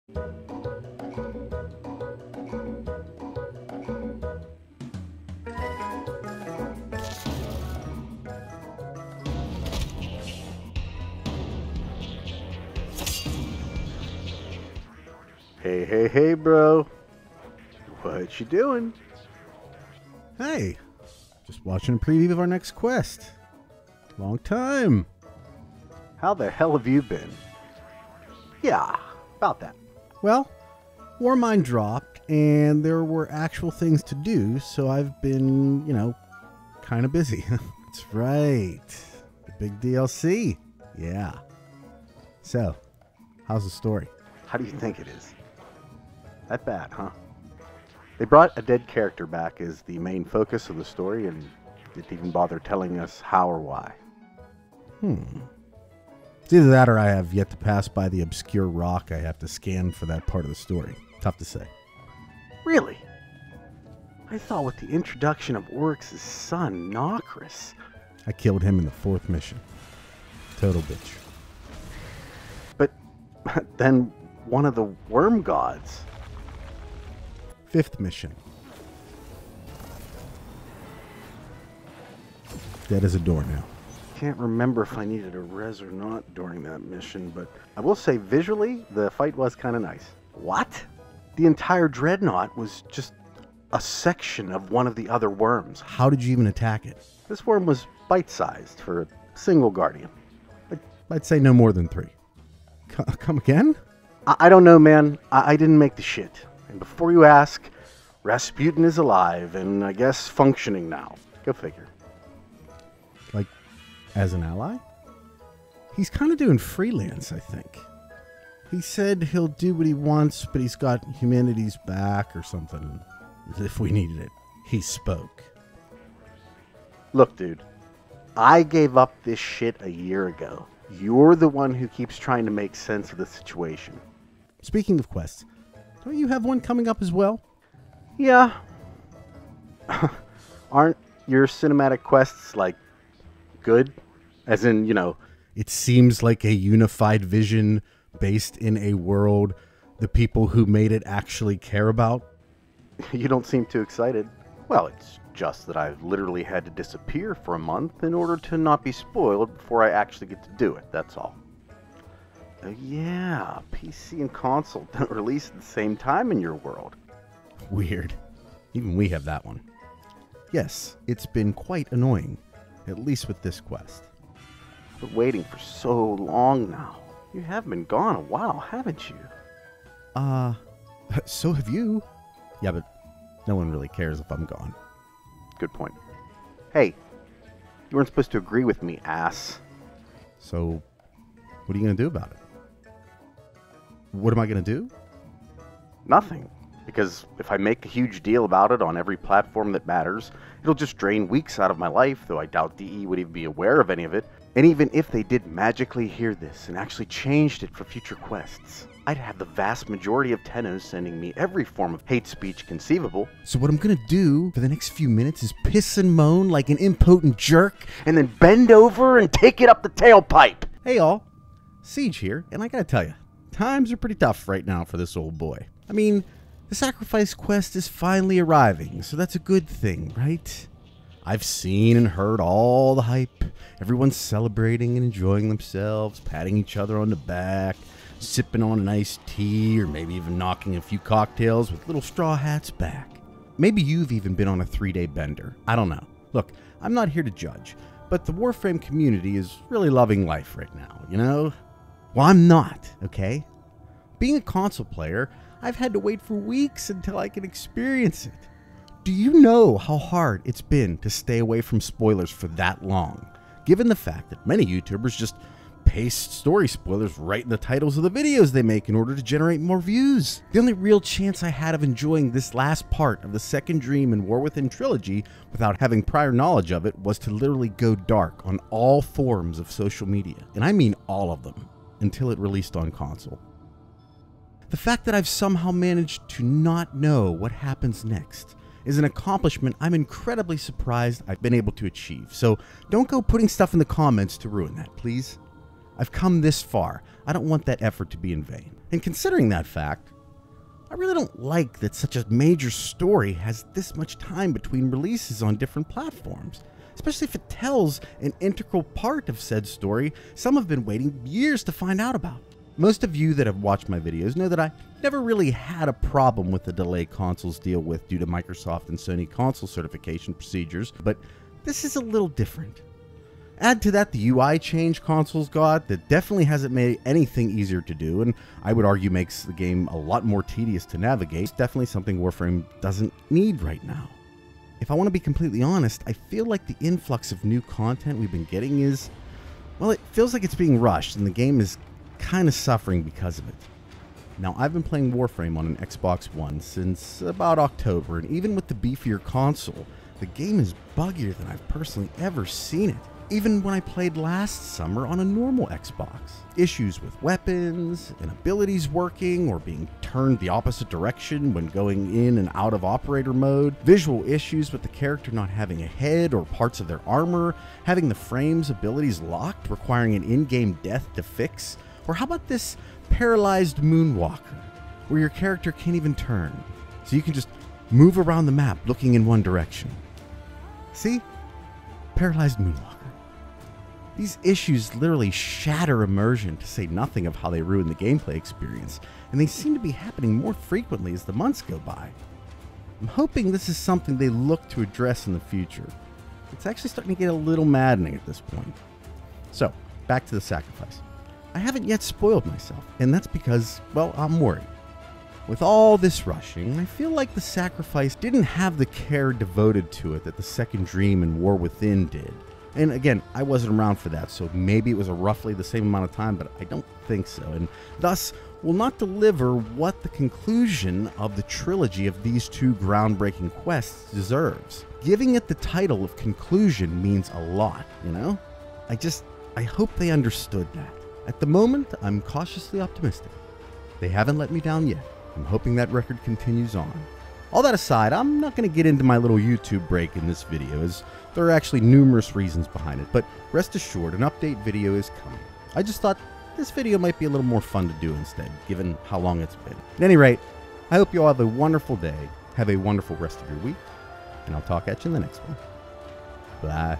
Hey, bro. What you doing? Hey, just watching a preview of our next quest. Long time. How the hell have you been? Yeah, about that. Well, Warmine dropped, and there were actual things to do, so I've been, kind of busy. That's right. The big DLC. Yeah. So, how's the story? How do you think it is? That bad, huh? They brought a dead character back as the main focus of the story and didn't even bother telling us how or why. It's either that or I have yet to pass by the obscure rock I have to scan for that part of the story. Tough to say. Really? I thought with the introduction of Oryx's son, Nokris. I killed him in the 4th mission. Total bitch. But then one of the worm gods. 5th mission. Dead as a door now. Can't remember if I needed a res or not during that mission, but I will say visually, the fight was kind of nice. What? The entire dreadnought was just a section of one of the other worms. How did you even attack it? This worm was bite-sized for a single guardian. I'd say no more than 3. Come again? I don't know, man. I didn't make the shit. And before you ask, Rasputin is alive and I guess functioning now. Go figure. Like, as an ally? He's kind of doing freelance, I think. He said he'll do what he wants, but he's got humanity's back or something. As if we needed it. He spoke. Look, dude. I gave up this shit a year ago. You're the one who keeps trying to make sense of the situation. Speaking of quests, don't you have one coming up as well? Yeah. Aren't your cinematic quests, like, good? As in, It seems like a unified vision based in a world the people who made it actually care about. You don't seem too excited. Well, it's just that I've literally had to disappear for a month in order to not be spoiled before I actually get to do it, that's all. Yeah, PC and console don't release at the same time in your world. Weird. Even we have that one. Yes, it's been quite annoying, at least with this quest. But waiting for so long now. You have been gone a while, haven't you? So have you. Yeah, but no one really cares if I'm gone. Good point. Hey, you weren't supposed to agree with me, ass. So, what are you going to do about it? What am I going to do? Nothing. Because if I make a huge deal about it on every platform that matters, it'll just drain weeks out of my life, though I doubt DE would even be aware of any of it. And even if they did magically hear this and actually changed it for future quests, I'd have the vast majority of Tennos sending me every form of hate speech conceivable. So what I'm going to do for the next few minutes is piss and moan like an impotent jerk. And then bend over and take it up the tailpipe. Hey all, Siege here, and I gotta tell you, times are pretty tough right now for this old boy. I mean, the sacrifice quest is finally arriving, so that's a good thing, right? I've seen and heard all the hype. Everyone's celebrating and enjoying themselves, patting each other on the back, sipping on an iced tea, or maybe even knocking a few cocktails with little straw hats back. Maybe you've even been on a 3-day bender. I don't know. Look, I'm not here to judge, but the Warframe community is really loving life right now, you know? Well, I'm not, okay? Being a console player, I've had to wait for weeks until I can experience it. Do you know how hard it's been to stay away from spoilers for that long? Given the fact that many YouTubers just paste story spoilers right in the titles of the videos they make in order to generate more views. The only real chance I had of enjoying this last part of the second dream in War Within Trilogy without having prior knowledge of it was to literally go dark on all forms of social media. And I mean all of them, until it released on console. The fact that I've somehow managed to not know what happens next is an accomplishment I'm incredibly surprised I've been able to achieve. So don't go putting stuff in the comments to ruin that, please. I've come this far. I don't want that effort to be in vain. And considering that fact, I really don't like that such a major story has this much time between releases on different platforms, especially if it tells an integral part of said story some have been waiting years to find out about. Most of you that have watched my videos know that I never really had a problem with the delay consoles deal with due to Microsoft and Sony console certification procedures, but this is a little different. Add to that the UI change consoles got that definitely hasn't made anything easier to do, and I would argue makes the game a lot more tedious to navigate. It's definitely something Warframe doesn't need right now. If I want to be completely honest, I feel like the influx of new content we've been getting is, well, it feels like it's being rushed, and the game is kind of suffering because of it. Now, I've been playing Warframe on an Xbox One since about October, and even with the beefier console, the game is buggier than I've personally ever seen it. Even when I played last summer on a normal Xbox. Issues with weapons, and abilities working or being turned the opposite direction when going in and out of operator mode, visual issues with the character not having a head or parts of their armor, having the frame's abilities locked, requiring an in-game death to fix, or how about this paralyzed moonwalker, where your character can't even turn, so you can just move around the map looking in one direction. See? Paralyzed moonwalker. These issues literally shatter immersion, to say nothing of how they ruin the gameplay experience, and they seem to be happening more frequently as the months go by. I'm hoping this is something they look to address in the future. It's actually starting to get a little maddening at this point. So, back to the sacrifice. I haven't yet spoiled myself, and that's because, well, I'm worried. With all this rushing, I feel like the sacrifice didn't have the care devoted to it that the Second Dream and War Within did. And again, I wasn't around for that, so maybe it was a roughly the same amount of time, but I don't think so, and thus will not deliver what the conclusion of the trilogy of these two groundbreaking quests deserves. Giving it the title of conclusion means a lot, you know? I hope they understood that. At the moment, I'm cautiously optimistic. They haven't let me down yet. I'm hoping that record continues on. All that aside, I'm not going to get into my little YouTube break in this video, as there are actually numerous reasons behind it, but rest assured, an update video is coming. I just thought this video might be a little more fun to do instead, given how long it's been. At any rate, I hope you all have a wonderful day, have a wonderful rest of your week, and I'll talk at you in the next one. Bye.